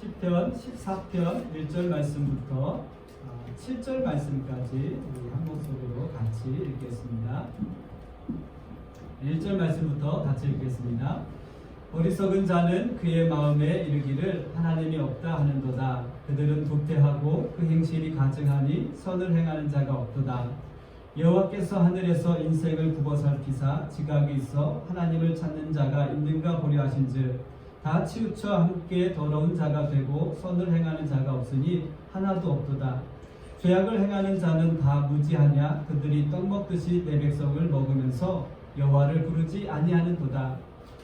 시편 14편 1절 말씀부터 7절 말씀까지 우리 한 목소리로 같이 읽겠습니다. 1절 말씀부터 같이 읽겠습니다. 어리석은 자는 그의 마음에 이르기를 하나님이 없다 하는도다. 그들은 도태하고 그 행실이 가증하니 선을 행하는 자가 없도다. 여호와께서 하늘에서 인생을 굽어 살피사 지각이 있어 하나님을 찾는 자가 있는가 보려 하신즉 다 치우쳐 함께 더러운 자가 되고 선을 행하는 자가 없으니 하나도 없도다. 죄악을 행하는 자는 다 무지하냐? 그들이 떡 먹듯이 내 백성을 먹으면서 여호와를 부르지 아니하는도다.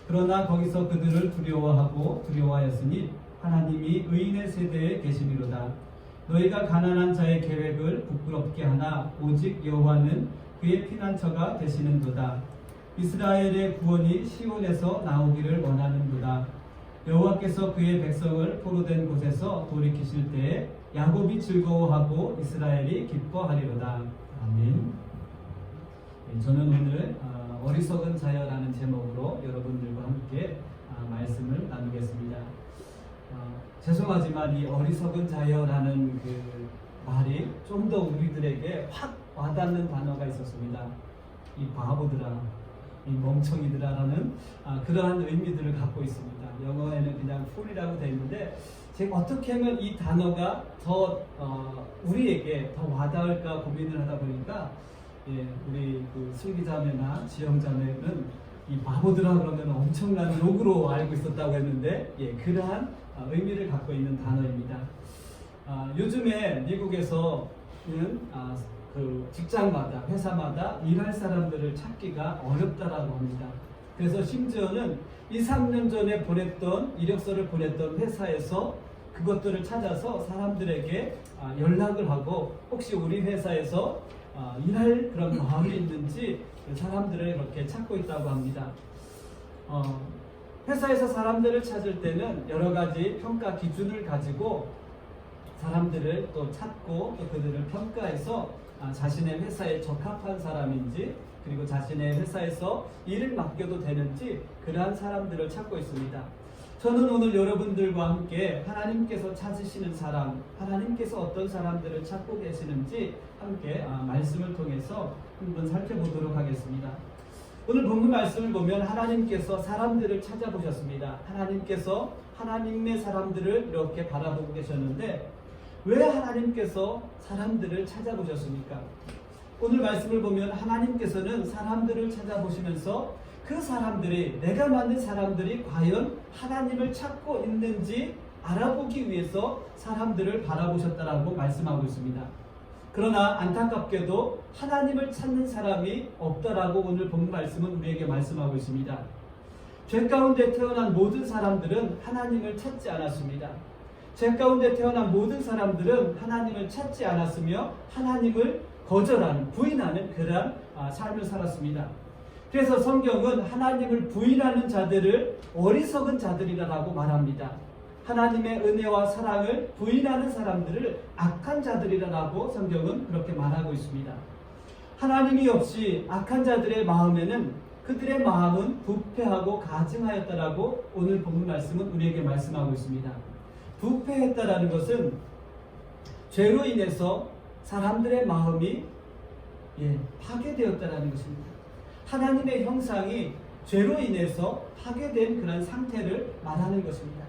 그러나 거기서 그들을 두려워하였으니 하나님이 의인의 세대에 계시미로다. 너희가 가난한 자의 계획을 부끄럽게 하나 오직 여호와는 그의 피난처가 되시는도다. 이스라엘의 구원이 시온에서 나오기를 원하는도다. 여호와께서 그의 백성을 포로된 곳에서 돌이키실 때에 야곱이 즐거워하고 이스라엘이 기뻐하리로다. 아멘. 저는 오늘 어리석은 자여라는 제목으로 여러분들과 함께 말씀을 나누겠습니다. 죄송하지만 이 어리석은 자여라는 그 말이 좀 더 우리들에게 확 와닿는 단어가 있었습니다. 이 바보들아, 이 멍청이들아라는 그러한 의미들을 갖고 있습니다. 영어에는 그냥 fool이라고 되어 있는데 제가 어떻게 하면 이 단어가 더 우리에게 더 와닿을까 고민을 하다 보니까 우리 그 슬기자매나 지영자매는 이 바보들아 그러면 엄청난 욕으로 알고 있었다고 했는데 그러한 의미를 갖고 있는 단어입니다. 요즘에 미국에서는 그 직장마다 회사마다 일할 사람들을 찾기가 어렵다라고 합니다. 그래서 심지어는 2, 3년 전에 이력서를 보냈던 회사에서 그것들을 찾아서 사람들에게 연락을 하고 혹시 우리 회사에서 일할 그런 마음이 있는지 사람들을 그렇게 찾고 있다고 합니다. 회사에서 사람들을 찾을 때는 여러 가지 평가 기준을 가지고 사람들을 또 찾고 또 그들을 평가해서 자신의 회사에 적합한 사람인지 그리고 자신의 회사에서 일을 맡겨도 되는지 그러한 사람들을 찾고 있습니다. 저는 오늘 여러분들과 함께 하나님께서 찾으시는 사람, 하나님께서 어떤 사람들을 찾고 계시는지 함께 말씀을 통해서 한번 살펴보도록 하겠습니다. 오늘 본문 말씀을 보면 하나님께서 사람들을 찾아보셨습니다. 하나님께서 하나님의 사람들을 이렇게 바라보고 계셨는데 왜 하나님께서 사람들을 찾아보셨습니까? 오늘 말씀을 보면 하나님께서는 사람들을 찾아보시면서 그 사람들이 내가 만든 사람들이 과연 하나님을 찾고 있는지 알아보기 위해서 사람들을 바라보셨다라고 말씀하고 있습니다. 그러나 안타깝게도 하나님을 찾는 사람이 없다라고 오늘 본 말씀은 우리에게 말씀하고 있습니다. 죄 가운데 태어난 모든 사람들은 하나님을 찾지 않았습니다. 죄 가운데 태어난 모든 사람들은 하나님을 찾지 않았으며 하나님을 거절하는, 부인하는 그러한 삶을 살았습니다. 그래서 성경은 하나님을 부인하는 자들을 어리석은 자들이라고 말합니다. 하나님의 은혜와 사랑을 부인하는 사람들을 악한 자들이라고 성경은 그렇게 말하고 있습니다. 하나님이 없이 악한 자들의 마음에는 그들의 마음은 부패하고 가증하였다라고 오늘 본문 말씀은 우리에게 말씀하고 있습니다. 부패했다라는 것은 죄로 인해서 사람들의 마음이 파괴되었다라는 것입니다. 하나님의 형상이 죄로 인해서 파괴된 그런 상태를 말하는 것입니다.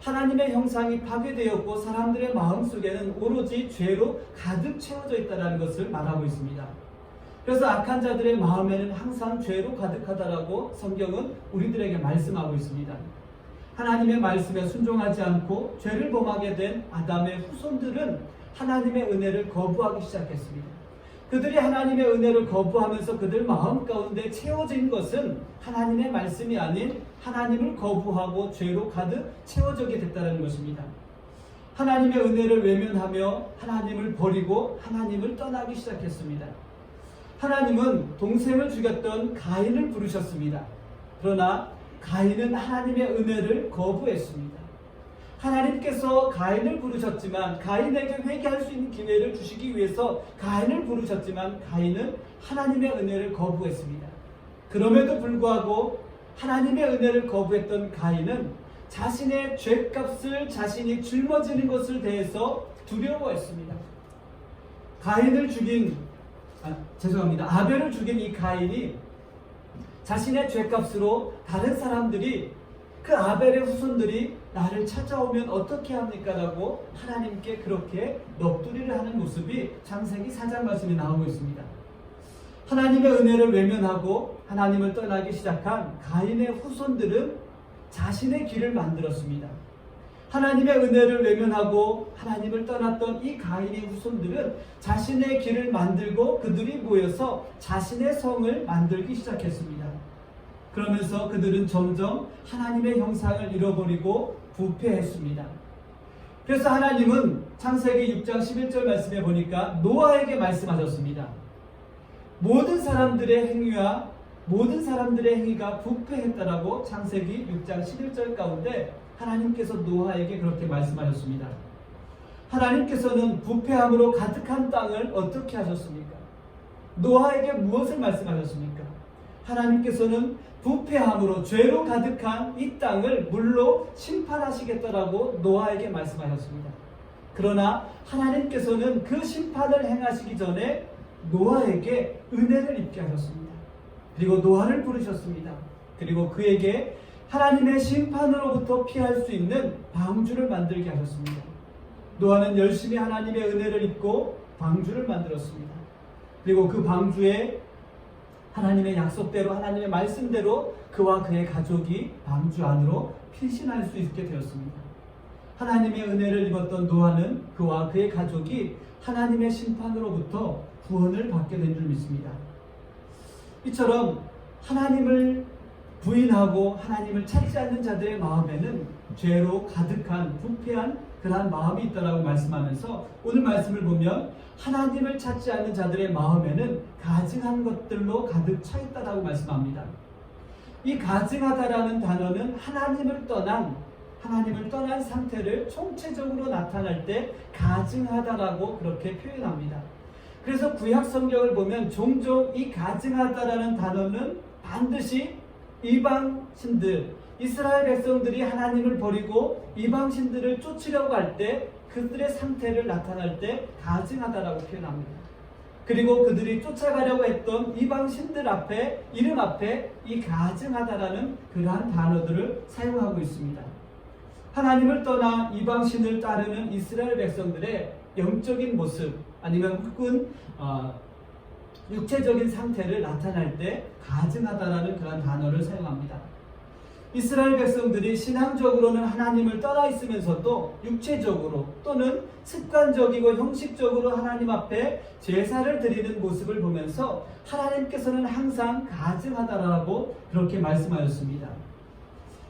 하나님의 형상이 파괴되었고 사람들의 마음속에는 오로지 죄로 가득 채워져 있다는 것을 말하고 있습니다. 그래서 악한 자들의 마음에는 항상 죄로 가득하다라고 성경은 우리들에게 말씀하고 있습니다. 하나님의 말씀에 순종하지 않고 죄를 범하게 된 아담의 후손들은 하나님의 은혜를 거부하기 시작했습니다. 그들이 하나님의 은혜를 거부하면서 그들 마음 가운데 채워진 것은 하나님의 말씀이 아닌 하나님을 거부하고 죄로 가득 채워지게 됐다는 것입니다. 하나님의 은혜를 외면하며 하나님을 버리고 하나님을 떠나기 시작했습니다. 하나님은 동생을 죽였던 가인을 부르셨습니다. 그러나 가인은 하나님의 은혜를 거부했습니다. 하나님께서 가인을 부르셨지만 가인에게 회개할 수 있는 기회를 주시기 위해서 가인을 부르셨지만 가인은 하나님의 은혜를 거부했습니다. 그럼에도 불구하고 하나님의 은혜를 거부했던 가인은 자신의 죄값을 자신이 짊어지는 것을 대해서 두려워했습니다. 아벨을 죽인 이 가인이 자신의 죄값으로 다른 사람들이, 그 아벨의 후손들이 나를 찾아오면 어떻게 합니까? 라고 하나님께 그렇게 넋두리를 하는 모습이 창세기 4장 말씀에 나오고 있습니다. 하나님의 은혜를 외면하고 하나님을 떠나기 시작한 가인의 후손들은 자신의 길을 만들었습니다. 하나님의 은혜를 외면하고 하나님을 떠났던 이 가인의 후손들은 자신의 길을 만들고 그들이 모여서 자신의 성을 만들기 시작했습니다. 그러면서 그들은 점점 하나님의 형상을 잃어버리고 부패했습니다. 그래서 하나님은 창세기 6장 11절 말씀에 보니까 노아에게 말씀하셨습니다. 모든 사람들의 행위가 부패했다라고 창세기 6장 11절 가운데 하나님께서 노아에게 그렇게 말씀하셨습니다. 하나님께서는 부패함으로 가득한 땅을 어떻게 하셨습니까? 노아에게 무엇을 말씀하셨습니까? 하나님께서는 부패함으로 죄로 가득한 이 땅을 물로 심판하시겠다라고 노아에게 말씀하셨습니다. 그러나 하나님께서는 그 심판을 행하시기 전에 노아에게 은혜를 입게 하셨습니다. 그리고 노아를 부르셨습니다. 그리고 그에게 하나님의 심판으로부터 피할 수 있는 방주를 만들게 하셨습니다. 노아는 열심히 하나님의 은혜를 입고 방주를 만들었습니다. 그리고 그 방주에 하나님의 약속대로, 하나님의 말씀대로 그와 그의 가족이 방주 안으로 피신할 수 있게 되었습니다. 하나님의 은혜를 입었던 노아는 그와 그의 가족이 하나님의 심판으로부터 구원을 받게 된 줄 믿습니다. 이처럼 하나님을 부인하고 하나님을 찾지 않는 자들의 마음에는 죄로 가득한 부패한 그러한 마음이 있다라고 말씀하면서 오늘 말씀을 보면 하나님을 찾지 않는 자들의 마음에는 가증한 것들로 가득 차 있다라고 말씀합니다. 이 가증하다라는 단어는 하나님을 떠난 상태를 총체적으로 나타날 때 가증하다라고 그렇게 표현합니다. 그래서 구약 성경을 보면 종종 이 가증하다라는 단어는 반드시 이방신들, 이스라엘 백성들이 하나님을 버리고 이방신들을 쫓으려고 할 때 그들의 상태를 나타날 때 가증하다라고 표현합니다. 그리고 그들이 쫓아가려고 했던 이방신들 앞에, 이름 앞에 이 가증하다라는 그러한 단어들을 사용하고 있습니다. 하나님을 떠나 이방신을 따르는 이스라엘 백성들의 영적인 모습 아니면 혹은 육체적인 상태를 나타날 때 가증하다라는 그런 단어를 사용합니다. 이스라엘 백성들이 신앙적으로는 하나님을 떠나 있으면서도 육체적으로 또는 습관적이고 형식적으로 하나님 앞에 제사를 드리는 모습을 보면서 하나님께서는 항상 가증하다라고 그렇게 말씀하셨습니다.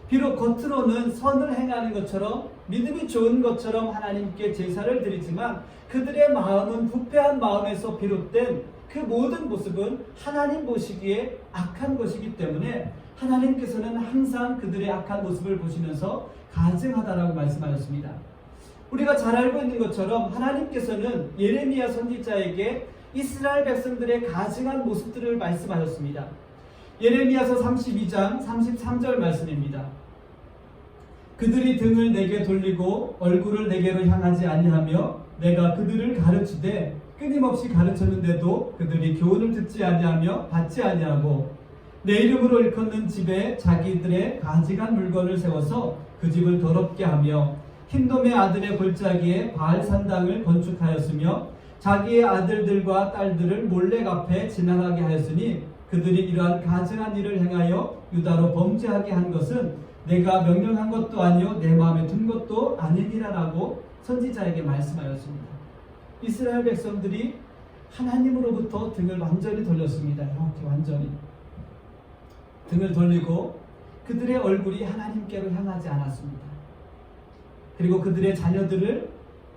비록 겉으로는 선을 행하는 것처럼 믿음이 좋은 것처럼 하나님께 제사를 드리지만 그들의 마음은 부패한 마음에서 비롯된 그 모든 모습은 하나님 보시기에 악한 것이기 때문에 하나님께서는 항상 그들의 악한 모습을 보시면서 가증하다라고 말씀하셨습니다. 우리가 잘 알고 있는 것처럼 하나님께서는 예레미야 선지자에게 이스라엘 백성들의 가증한 모습들을 말씀하셨습니다. 예레미야서 32장 33절 말씀입니다. 그들이 등을 내게 돌리고 얼굴을 내게로 향하지 아니하며 내가 그들을 가르치되 끊임없이 가르쳤는데도 그들이 교훈을 듣지 아니하며 받지 아니하고 내 이름으로 일컫는 집에 자기들의 가증한 물건을 세워서 그 집을 더럽게 하며 흰돔의 아들의 골짜기에 바알 산당을 건축하였으며 자기의 아들들과 딸들을 몰래 앞에 지나가게 하였으니 그들이 이러한 가증한 일을 행하여 유다로 범죄하게 한 것은 내가 명령한 것도 아니요 내 마음에 둔 것도 아니니라라고 선지자에게 말씀하였습니다. 이스라엘 백성들이 하나님으로부터 등을 완전히 돌렸습니다. 이렇게 완전히 등을 돌리고 그들의 얼굴이 하나님께로 향하지 않았습니다. 그리고 그들의 자녀들을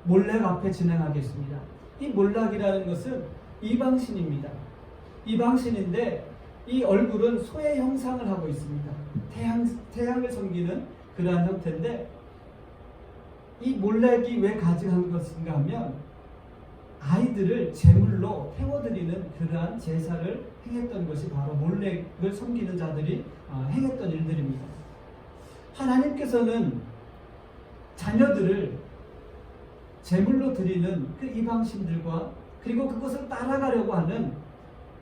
몰래 앞에 진행하게 했습니다. 이 몰락이라는 것은 이방신입니다. 이방신인데 이 얼굴은 소의 형상을 하고 있습니다. 태양을 섬기는 그러한 형태인데 이 몰락이 왜 가증한 것인가 하면 아이들을 제물로 태워드리는 그러한 제사를 행했던 것이 바로 몰렉을 섬기는 자들이 행했던 일들입니다. 하나님께서는 자녀들을 제물로 드리는 그 이방신들과 그리고 그것을 따라가려고 하는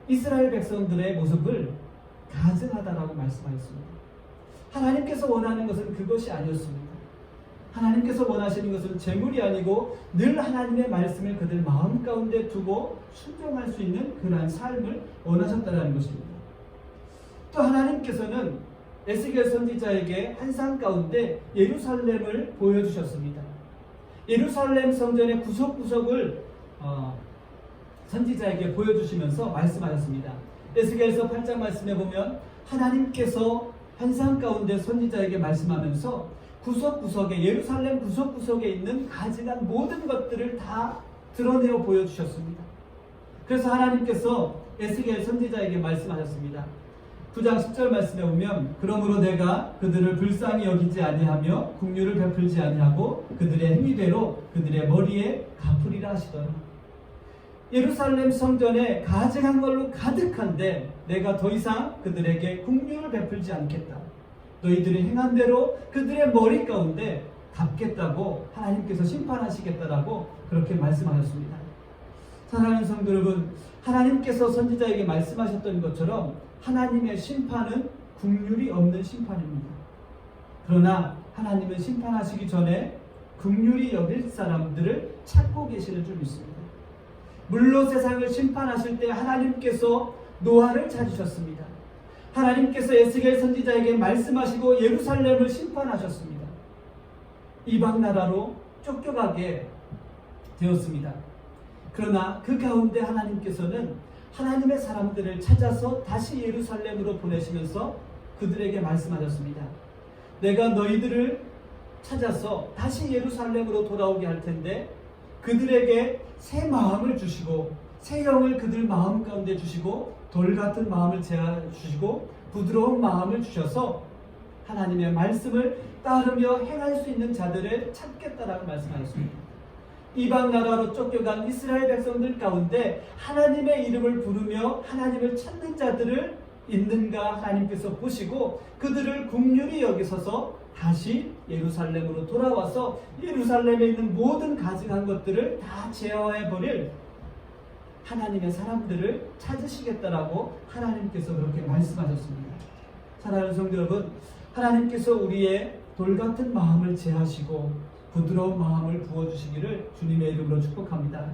이스라엘 백성들의 모습을 가증하다라고 말씀하셨습니다. 하나님께서 원하는 것은 그것이 아니었습니다. 하나님께서 원하시는 것은 제물이 아니고 늘 하나님의 말씀을 그들 마음 가운데 두고 순종할 수 있는 그러한 삶을 원하셨다는 것입니다. 또 하나님께서는 에스겔 선지자에게 환상 가운데 예루살렘을 보여주셨습니다. 예루살렘 성전의 구석구석을 선지자에게 보여주시면서 말씀하셨습니다. 에스겔서 8장 말씀에 보면 하나님께서 환상 가운데 선지자에게 말씀하면서 구석구석에 예루살렘 구석구석에 있는 가증한 모든 것들을 다 드러내어 보여주셨습니다. 그래서 하나님께서 에스겔 선지자에게 말씀하셨습니다. 9장 10절 말씀에 보면 그러므로 내가 그들을 불쌍히 여기지 아니하며 긍휼을 베풀지 아니하고 그들의 행위대로 그들의 머리에 갚으리라 하시더라. 예루살렘 성전에 가증한 걸로 가득한데 내가 더 이상 그들에게 긍휼을 베풀지 않겠다. 너희들이 행한 대로 그들의 머리 가운데 갚겠다고 하나님께서 심판하시겠다라고 그렇게 말씀하셨습니다. 사랑하는 성도 여러분, 하나님께서 선지자에게 말씀하셨던 것처럼 하나님의 심판은 긍휼이 없는 심판입니다. 그러나 하나님은 심판하시기 전에 긍휼히 여길 사람들을 찾고 계시는 줄 믿습니다. 물로 세상을 심판하실 때 하나님께서 노아를 찾으셨습니다. 하나님께서 에스겔 선지자에게 말씀하시고 예루살렘을 심판하셨습니다. 이방 나라로 쫓겨가게 되었습니다. 그러나 그 가운데 하나님께서는 하나님의 사람들을 찾아서 다시 예루살렘으로 보내시면서 그들에게 말씀하셨습니다. 내가 너희들을 찾아서 다시 예루살렘으로 돌아오게 할 텐데 그들에게 새 마음을 주시고 새 영을 그들 마음 가운데 주시고 돌 같은 마음을 주시고 부드러운 마음을 주셔서 하나님의 말씀을 따르며 행할 수 있는 자들을 찾겠다라고 말씀하셨습니다. 이방 나라로 쫓겨간 이스라엘 백성들 가운데 하나님의 이름을 부르며 하나님을 찾는 자들을 있는가 하나님께서 보시고 그들을 긍휼히 여기셔서 다시 예루살렘으로 돌아와서 예루살렘에 있는 모든 가증한 것들을 다 제어해버릴 하나님의 사람들을 찾으시겠다라고 하나님께서 그렇게 말씀하셨습니다. 사랑하는 성도 여러분, 하나님께서 우리의 돌같은 마음을 제하시고 부드러운 마음을 부어주시기를 주님의 이름으로 축복합니다.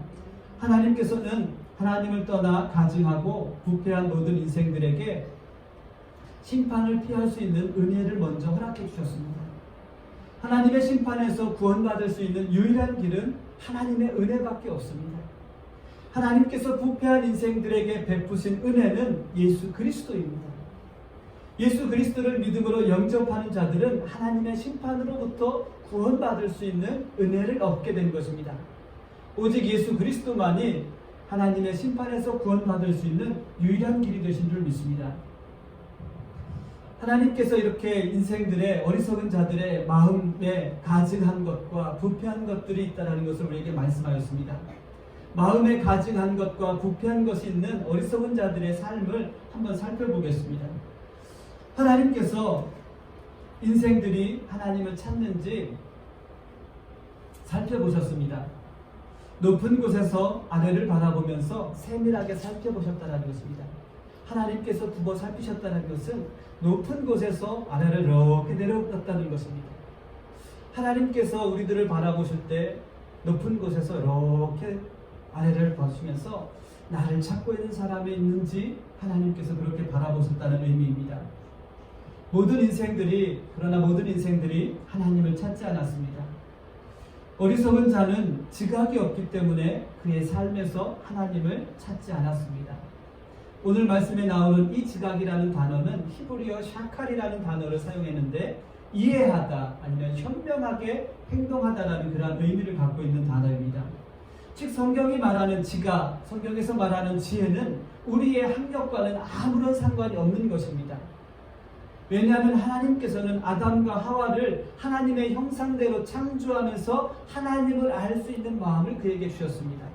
하나님께서는 하나님을 떠나 가증하고 부패한 모든 인생들에게 심판을 피할 수 있는 은혜를 먼저 허락해 주셨습니다. 하나님의 심판에서 구원받을 수 있는 유일한 길은 하나님의 은혜밖에 없습니다. 하나님께서 부패한 인생들에게 베푸신 은혜는 예수 그리스도입니다. 예수 그리스도를 믿음으로 영접하는 자들은 하나님의 심판으로부터 구원받을 수 있는 은혜를 얻게 된 것입니다. 오직 예수 그리스도만이 하나님의 심판에서 구원받을 수 있는 유일한 길이 되신 줄 믿습니다. 하나님께서 이렇게 인생들의 어리석은 자들의 마음에 가증한 것과 부패한 것들이 있다는 것을 우리에게 말씀하였습니다. 마음에 가증한 것과 부패한 것이 있는 어리석은 자들의 삶을 한번 살펴보겠습니다. 하나님께서 인생들이 하나님을 찾는지 살펴보셨습니다. 높은 곳에서 아래를 바라보면서 세밀하게 살펴보셨다는 것입니다. 하나님께서 두고 살피셨다는 것은 높은 곳에서 아래를 이렇게 내려갔다는 것입니다. 하나님께서 우리들을 바라보실 때 높은 곳에서 이렇게 아래를 보시면서 나를 찾고 있는 사람이 있는지 하나님께서 그렇게 바라보셨다는 의미입니다. 그러나 모든 인생들이 하나님을 찾지 않았습니다. 어리석은 자는 지각이 없기 때문에 그의 삶에서 하나님을 찾지 않았습니다. 오늘 말씀에 나오는 이 지각이라는 단어는 히브리어 샤칼이라는 단어를 사용했는데 이해하다 아니면 현명하게 행동하다라는 그런 의미를 갖고 있는 단어입니다. 즉 성경이 말하는 지각, 성경에서 말하는 지혜는 우리의 학력과는 아무런 상관이 없는 것입니다. 왜냐하면 하나님께서는 아담과 하와를 하나님의 형상대로 창조하면서 하나님을 알 수 있는 마음을 그에게 주셨습니다.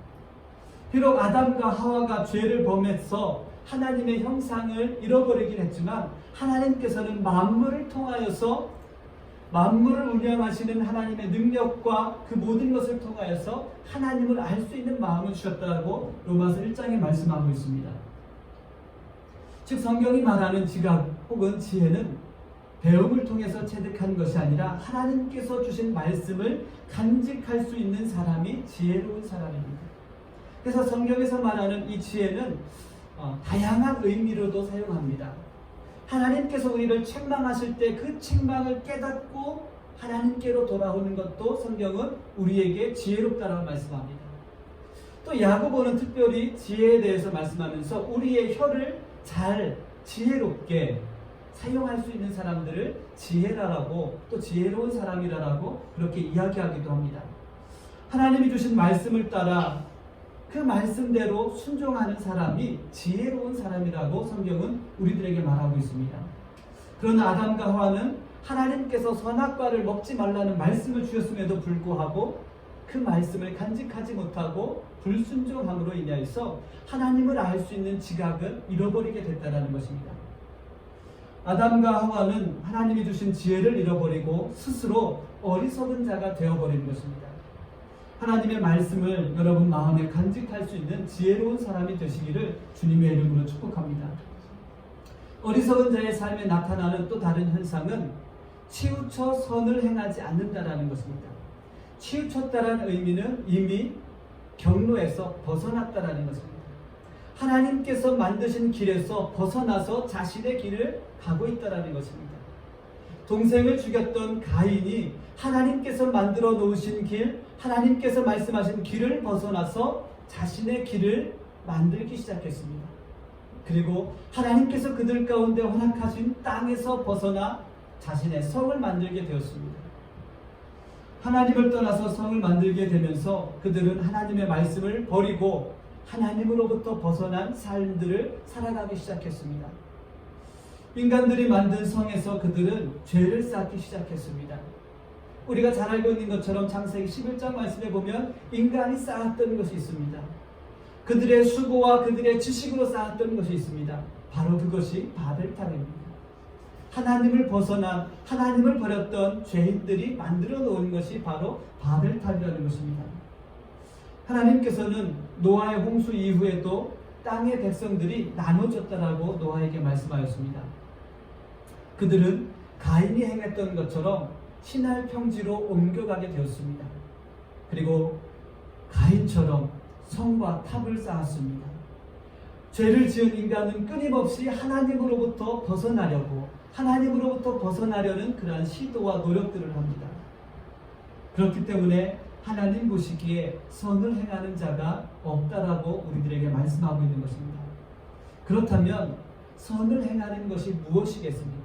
비록 아담과 하와가 죄를 범해서 하나님의 형상을 잃어버리긴 했지만 하나님께서는 만물을 통하여서 만물을 운영하시는 하나님의 능력과 그 모든 것을 통하여서 하나님을 알 수 있는 마음을 주셨다고 로마서 1장에 말씀하고 있습니다. 즉 성경이 말하는 지각 혹은 지혜는 배움을 통해서 체득한 것이 아니라 하나님께서 주신 말씀을 간직할 수 있는 사람이 지혜로운 사람입니다. 그래서 성경에서 말하는 이 지혜는 다양한 의미로도 사용합니다. 하나님께서 우리를 책망하실 때 그 책망을 깨닫고 하나님께로 돌아오는 것도 성경은 우리에게 지혜롭다라고 말씀합니다. 또 야고보는 특별히 지혜에 대해서 말씀하면서 우리의 혀를 잘 지혜롭게 사용할 수 있는 사람들을 지혜라라고 또 지혜로운 사람이라고 그렇게 이야기하기도 합니다. 하나님이 주신 말씀을 따라 그 말씀대로 순종하는 사람이 지혜로운 사람이라고 성경은 우리들에게 말하고 있습니다. 그러나 아담과 하와는 하나님께서 선악과를 먹지 말라는 말씀을 주셨음에도 불구하고 그 말씀을 간직하지 못하고 불순종함으로 인하여서 하나님을 알 수 있는 지각을 잃어버리게 됐다는 것입니다. 아담과 하와는 하나님이 주신 지혜를 잃어버리고 스스로 어리석은 자가 되어버린 것입니다. 하나님의 말씀을 여러분 마음에 간직할 수 있는 지혜로운 사람이 되시기를 주님의 이름으로 축복합니다. 어리석은 자의 삶에 나타나는 또 다른 현상은 치우쳐 선을 행하지 않는다라는 것입니다. 치우쳤다라는 의미는 이미 경로에서 벗어났다라는 것입니다. 하나님께서 만드신 길에서 벗어나서 자신의 길을 가고 있다라는 것입니다. 동생을 죽였던 가인이 하나님께서 만들어 놓으신 길, 하나님께서 말씀하신 길을 벗어나서 자신의 길을 만들기 시작했습니다. 그리고 하나님께서 그들 가운데 허락하신 땅에서 벗어나 자신의 성을 만들게 되었습니다. 하나님을 떠나서 성을 만들게 되면서 그들은 하나님의 말씀을 버리고 하나님으로부터 벗어난 삶들을 살아가기 시작했습니다. 인간들이 만든 성에서 그들은 죄를 쌓기 시작했습니다. 우리가 잘 알고 있는 것처럼 창세기 11장 말씀에 보면 인간이 쌓았던 것이 있습니다. 그들의 수고와 그들의 지식으로 쌓았던 것이 있습니다. 바로 그것이 바벨탑입니다. 하나님을 벗어난, 하나님을 버렸던 죄인들이 만들어 놓은 것이 바로 바벨탑이라는 것입니다. 하나님께서는 노아의 홍수 이후에도 땅의 백성들이 나눠졌다라고 노아에게 말씀하였습니다. 그들은 가인이 행했던 것처럼 신할 평지로 옮겨가게 되었습니다. 그리고 가인처럼 성과 탑을 쌓았습니다. 죄를 지은 인간은 끊임없이 하나님으로부터 벗어나려고, 하나님으로부터 벗어나려는 그러한 시도와 노력들을 합니다. 그렇기 때문에 하나님 보시기에 선을 행하는 자가 없다라고 우리들에게 말씀하고 있는 것입니다. 그렇다면 선을 행하는 것이 무엇이겠습니까?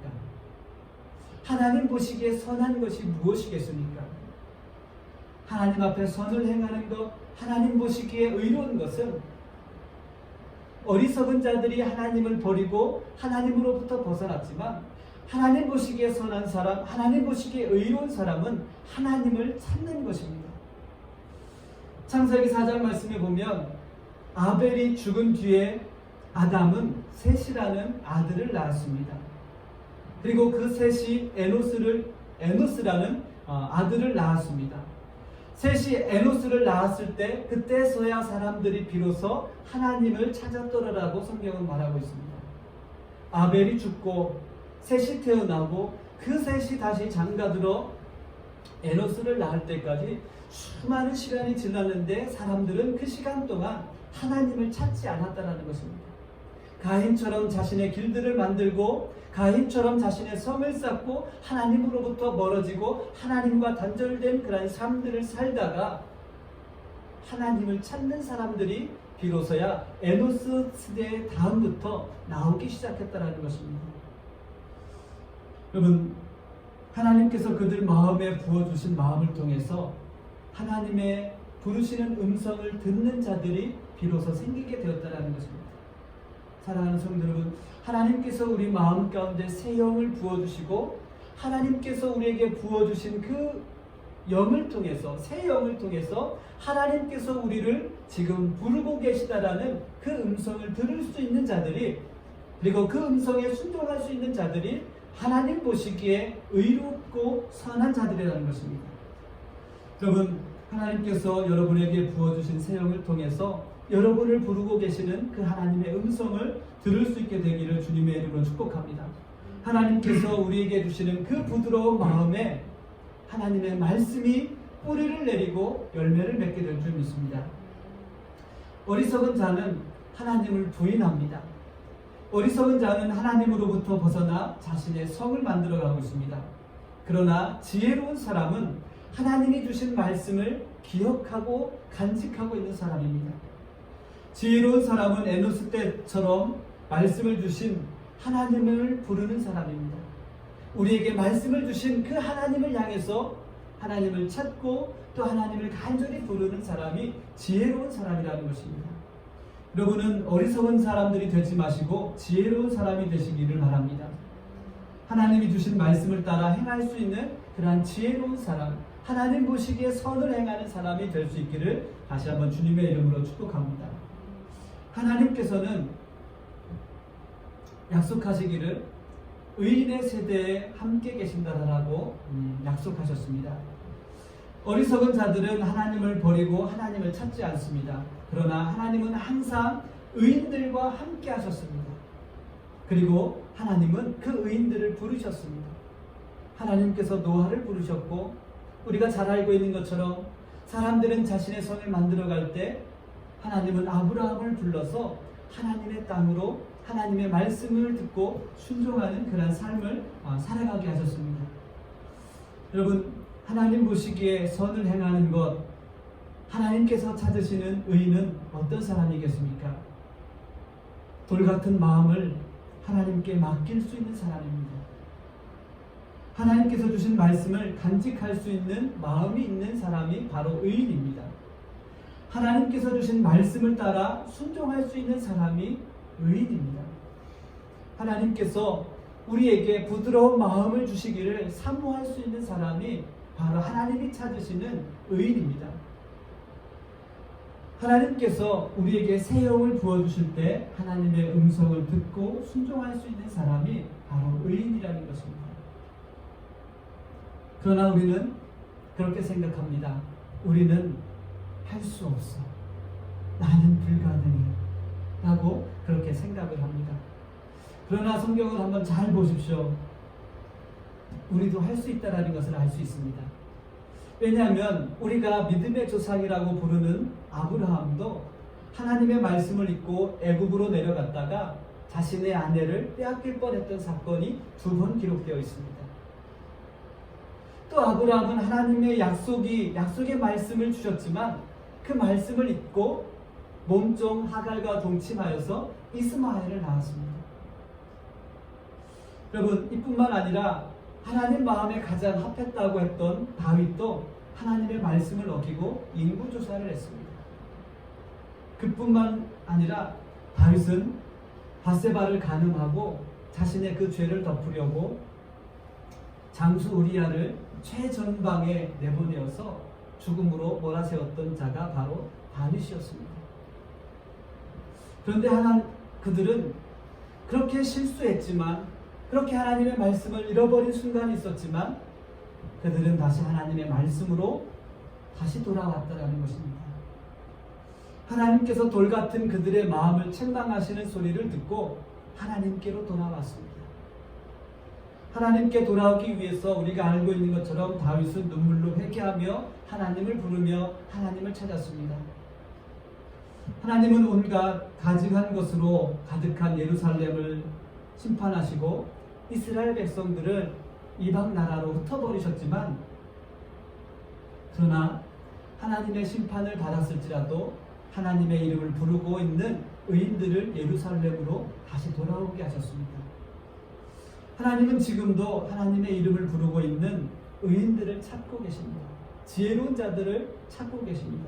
하나님 보시기에 선한 것이 무엇이겠습니까? 하나님 앞에 선을 행하는 것, 하나님 보시기에 의로운 것은 어리석은 자들이 하나님을 버리고 하나님으로부터 벗어났지만 하나님 보시기에 선한 사람, 하나님 보시기에 의로운 사람은 하나님을 찾는 것입니다. 창세기 4장 말씀에 보면 아벨이 죽은 뒤에 아담은 셋이라는 아들을 낳았습니다. 그리고 그 셋이 에노스라는 아들을 낳았습니다. 셋이 에노스를 낳았을 때 그때서야 사람들이 비로소 하나님을 찾았더라라고 성경은 말하고 있습니다. 아벨이 죽고 셋이 태어나고 그 셋이 다시 장가들어 에노스를 낳을 때까지 수많은 시간이 지났는데 사람들은 그 시간 동안 하나님을 찾지 않았다는 것입니다. 가인처럼 자신의 길들을 만들고 가인처럼 자신의 성을 쌓고 하나님으로부터 멀어지고 하나님과 단절된 그런 삶들을 살다가 하나님을 찾는 사람들이 비로소야 에노스 시대 다음부터 나오기 시작했다는 것입니다. 여러분, 하나님께서 그들 마음에 부어주신 마음을 통해서 하나님의 부르시는 음성을 듣는 자들이 비로소 생기게 되었다는 것입니다. 사랑하는 성도 여러분, 하나님께서 우리 마음 가운데 새 영을 부어주시고 하나님께서 우리에게 부어주신 그 영을 통해서, 새 영을 통해서 하나님께서 우리를 지금 부르고 계시다라는 그 음성을 들을 수 있는 자들이, 그리고 그 음성에 순종할 수 있는 자들이 하나님 보시기에 의롭고 선한 자들이라는 것입니다. 여러분, 하나님께서 여러분에게 부어주신 새 영을 통해서 여러분을 부르고 계시는 그 하나님의 음성을 들을 수 있게 되기를 주님의 이름으로 축복합니다. 하나님께서 우리에게 주시는 그 부드러운 마음에 하나님의 말씀이 뿌리를 내리고 열매를 맺게 될 줄 믿습니다. 어리석은 자는 하나님을 부인합니다. 어리석은 자는 하나님으로부터 벗어나 자신의 성을 만들어가고 있습니다. 그러나 지혜로운 사람은 하나님이 주신 말씀을 기억하고 간직하고 있는 사람입니다. 지혜로운 사람은 에노스 때처럼 말씀을 주신 하나님을 부르는 사람입니다. 우리에게 말씀을 주신 그 하나님을 향해서 하나님을 찾고 또 하나님을 간절히 부르는 사람이 지혜로운 사람이라는 것입니다. 여러분은 어리석은 사람들이 되지 마시고 지혜로운 사람이 되시기를 바랍니다. 하나님이 주신 말씀을 따라 행할 수 있는 그러한 지혜로운 사람, 하나님 보시기에 선을 행하는 사람이 될 수 있기를 다시 한번 주님의 이름으로 축복합니다. 하나님께서는 약속하시기를 의인의 세대에 함께 계신다라고 약속하셨습니다. 어리석은 자들은 하나님을 버리고 하나님을 찾지 않습니다. 그러나 하나님은 항상 의인들과 함께 하셨습니다. 그리고 하나님은 그 의인들을 부르셨습니다. 하나님께서 노아를 부르셨고, 우리가 잘 알고 있는 것처럼 사람들은 자신의 성을 만들어갈 때 하나님은 아브라함을 불러서 하나님의 땅으로 하나님의 말씀을 듣고 순종하는 그런 삶을 살아가게 하셨습니다. 여러분, 하나님 보시기에 선을 행하는 것, 하나님께서 찾으시는 의인은 어떤 사람이겠습니까? 돌같은 마음을 하나님께 맡길 수 있는 사람입니다. 하나님께서 주신 말씀을 간직할 수 있는 마음이 있는 사람이 바로 의인입니다. 하나님께서 주신 말씀을 따라 순종할 수 있는 사람이 의인입니다. 하나님께서 우리에게 부드러운 마음을 주시기를 사모할 수 있는 사람이 바로 하나님이 찾으시는 의인입니다. 하나님께서 우리에게 새 영을 부어주실 때 하나님의 음성을 듣고 순종할 수 있는 사람이 바로 의인이라는 것입니다. 그러나 우리는 그렇게 생각합니다. 우리는 할 수 없어. 나는 불가능해. 라고 그렇게 생각을 합니다. 그러나 성경을 한번 잘 보십시오. 우리도 할 수 있다는 것을 알 수 있습니다. 왜냐하면 우리가 믿음의 조상이라고 부르는 아브라함도 하나님의 말씀을 잊고 애굽으로 내려갔다가 자신의 아내를 빼앗길 뻔했던 사건이 2번 기록되어 있습니다. 또 아브라함은 하나님의 약속의 말씀을 주셨지만 그 말씀을 잊고 몸종 하갈과 동침하여서 이스마엘을 낳았습니다. 여러분, 이뿐만 아니라 하나님 마음에 가장 합했다고 했던 다윗도 하나님의 말씀을 어기고 인구조사를 했습니다. 그뿐만 아니라 다윗은 밧세바를 간음하고 자신의 그 죄를 덮으려고 장수 우리아를 최전방에 내보내어서 죽음으로 몰아세웠던 자가 바로 다윗이었습니다. 그런데 그들은 그렇게 실수했지만, 그렇게 하나님의 말씀을 잃어버린 순간이 있었지만 그들은 다시 하나님의 말씀으로 다시 돌아왔다라는 것입니다. 하나님께서 돌같은 그들의 마음을 책망하시는 소리를 듣고 하나님께로 돌아왔습니다. 하나님께 돌아오기 위해서 우리가 알고 있는 것처럼 다윗은 눈물로 회개하며 하나님을 부르며 하나님을 찾았습니다. 하나님은 온갖 가증한 것으로 가득한 예루살렘을 심판하시고 이스라엘 백성들을 이방 나라로 흩어버리셨지만, 그러나 하나님의 심판을 받았을지라도 하나님의 이름을 부르고 있는 의인들을 예루살렘으로 다시 돌아오게 하셨습니다. 하나님은 지금도 하나님의 이름을 부르고 있는 의인들을 찾고 계십니다. 지혜로운 자들을 찾고 계십니다.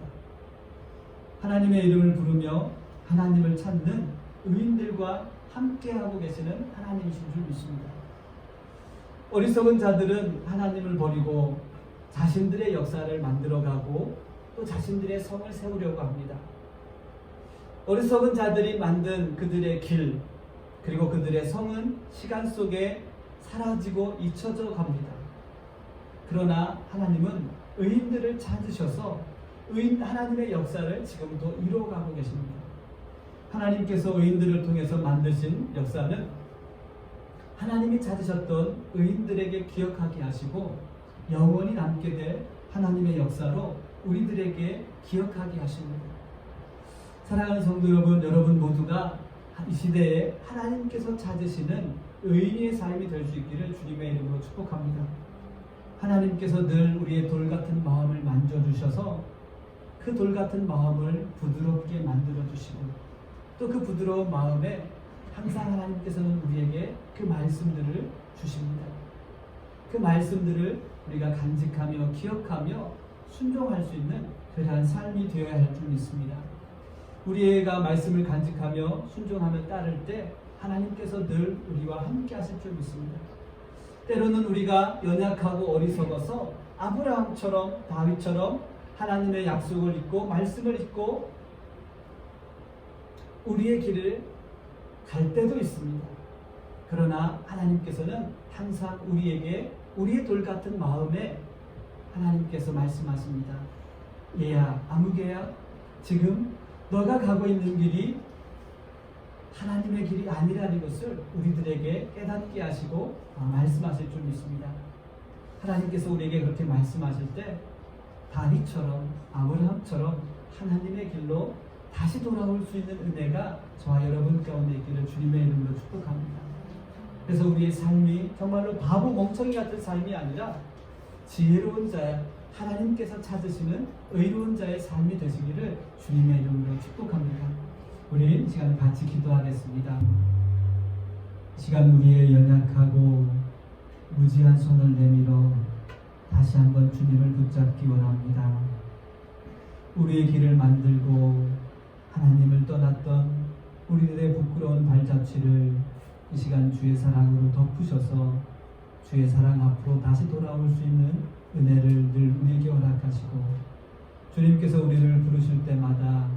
하나님의 이름을 부르며 하나님을 찾는 의인들과 함께하고 계시는 하나님이신 줄 믿습니다. 어리석은 자들은 하나님을 버리고 자신들의 역사를 만들어가고 또 자신들의 성을 세우려고 합니다. 어리석은 자들이 만든 그들의 길, 그리고 그들의 성은 시간 속에 사라지고 잊혀져 갑니다. 그러나 하나님은 의인들을 찾으셔서 하나님의 역사를 지금도 이루어가고 계십니다. 하나님께서 의인들을 통해서 만드신 역사는 하나님이 찾으셨던 의인들에게 기억하게 하시고 영원히 남게 될 하나님의 역사로 우리들에게 기억하게 하십니다. 사랑하는 성도 여러분 모두가 이 시대에 하나님께서 찾으시는 의인의 삶이 될 수 있기를 주님의 이름으로 축복합니다. 하나님께서 늘 우리의 돌같은 마음을 만져주셔서 그 돌같은 마음을 부드럽게 만들어주시고 또 그 부드러운 마음에 항상 하나님께서는 우리에게 그 말씀들을 주십니다. 그 말씀들을 우리가 간직하며 기억하며 순종할 수 있는 그러한 삶이 되어야 할 줄 믿습니다. 우리가 말씀을 간직하며 순종하며 따를 때 하나님께서 늘 우리와 함께 하실 줄 믿습니다. 때로는 우리가 연약하고 어리석어서 아브라함처럼 다윗처럼 하나님의 약속을 잊고 말씀을 잊고 우리의 길을 갈 때도 있습니다. 그러나 하나님께서는 항상 우리에게 우리의 돌같은 마음에 하나님께서 말씀하십니다. 얘야, 아무개야, 지금 너가 가고 있는 길이 하나님의 길이 아니라는 것을 우리들에게 깨닫게 하시고 말씀하실 줄 믿습니다. 하나님께서 우리에게 그렇게 말씀하실 때 다윗처럼 아브라함처럼 하나님의 길로 다시 돌아올 수 있는 은혜가 저와 여러분 가운데 있기를 주님의 이름으로 축복합니다. 그래서 우리의 삶이 정말로 바보 멍청이 같은 삶이 아니라 지혜로운 자, 하나님께서 찾으시는 의로운 자의 삶이 되시기를 주님의 이름으로 축복합니다. 우리 이 시간 같이 기도하겠습니다. 이 시간 우리의 연약하고 무지한 손을 내밀어 다시 한번 주님을 붙잡기 원합니다. 우리의 길을 만들고 하나님을 떠났던 우리들의 부끄러운 발자취를 이 시간 주의 사랑으로 덮으셔서 주의 사랑 앞으로 다시 돌아올 수 있는 은혜를 늘 우리에게 허락하시고 주님께서 우리를 부르실 때마다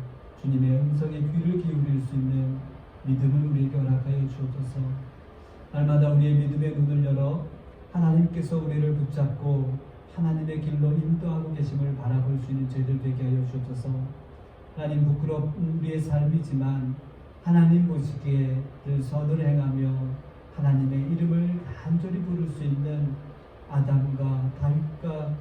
주님의 음성에 귀를 기울일 수 있는 믿음을 우리에게 허락하여 주옵소서. 날마다 우리의 믿음의 눈을 열어 하나님께서 우리를 붙잡고 하나님의 길로 인도하고 계심을 바라볼 수 있는 저희들 되게 하여 주옵소서. 하나님, 부끄러운 우리의 삶이지만 하나님 보시기에 늘 선을 행하며 하나님의 이름을 간절히 부를 수 있는 아담과 다윗과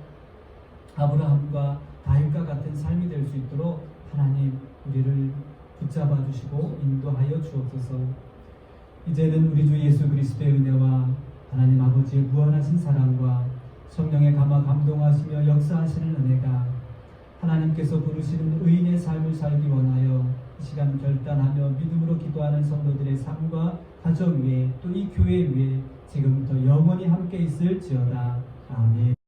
아브라함과 다윗과 같은 삶이 될 수 있도록 하나님 우리를 붙잡아 주시고 인도하여 주옵소서. 이제는 우리 주 예수 그리스도의 은혜와 하나님 아버지의 무한하신 사랑과 성령의 감화 감동하시며 역사하시는 은혜가 하나님께서 부르시는 의인의 삶을 살기 원하여 이 시간 결단하며 믿음으로 기도하는 성도들의 삶과 가정 위에 또 이 교회 위에 지금부터 영원히 함께 있을지어다. 아멘.